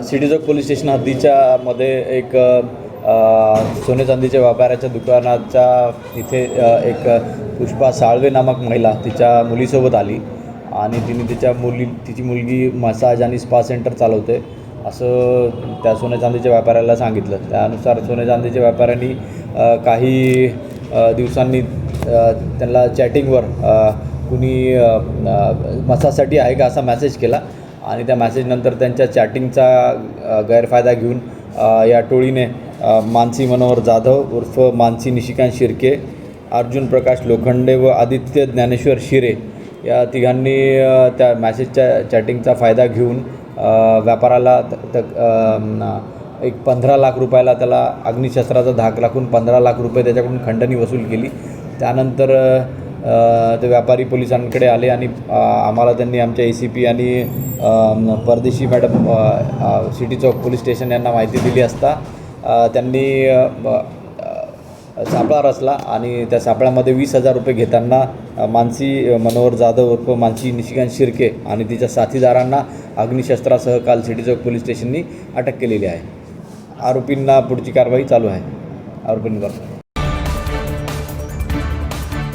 City चौक police station हद्दीच्या मध्ये एक सोने चांदीच्या व्यापाऱ्याच्या दुकानाच्या इथे एक पुष्पा साळवे नामक महिला तिच्या मुलीसोबत आली आणि तिची मुलगी मसाज आणि स्पा सेंटर चालवते असं त्या सोने चांदीच्या व्यापाऱ्याला सांगितलं. त्यानुसार सोने चांदीच्या व्यापाऱ्यांनी काही दिवसांनी त्यांना चॅटिंगवर कुणी मसाजसाठी आहे का असा मेसेज केला आणि त्या मेसेजनंतर त्यांच्या चॅटिंगचा गैरफायदा घेऊन या टोळीने मानसी मनोहर जाधव उर्फ मानसी निशिकांत शिर्के, अर्जुन प्रकाश लोखंडे व आदित्य ज्ञानेश्वर शिरे या तिघांनी त्या मॅसेजच्या चॅटिंगचा फायदा घेऊन व्यापाराला एक 15 लाख रुपयाला त्याला अग्निशस्त्राचा धाक राखून 15 लाख रुपये त्याच्याकडून खंडणी वसूल केली. त्यानंतर ते व्यापारी पोलिसांकडे आले आणि आम्हाला त्यांनी आमच्या ACP आणि परदेशी मॅडम सिटी चौक पोलीस स्टेशन यांना माहिती दिली असता त्यांनी सापळा रचला आणि त्या सापळ्यामध्ये 20,000 रुपये घेताना मानसी मनोहर जाधव उर्फ मानसी निशिकांत शिर्के आणि तिच्या साथीदारांना अग्निशस्त्रासह काल सिटी चौक पोलीस स्टेशननी अटक केलेली आहे. आरोपींना पुढची कारवाई चालू आहे. आरोपींवर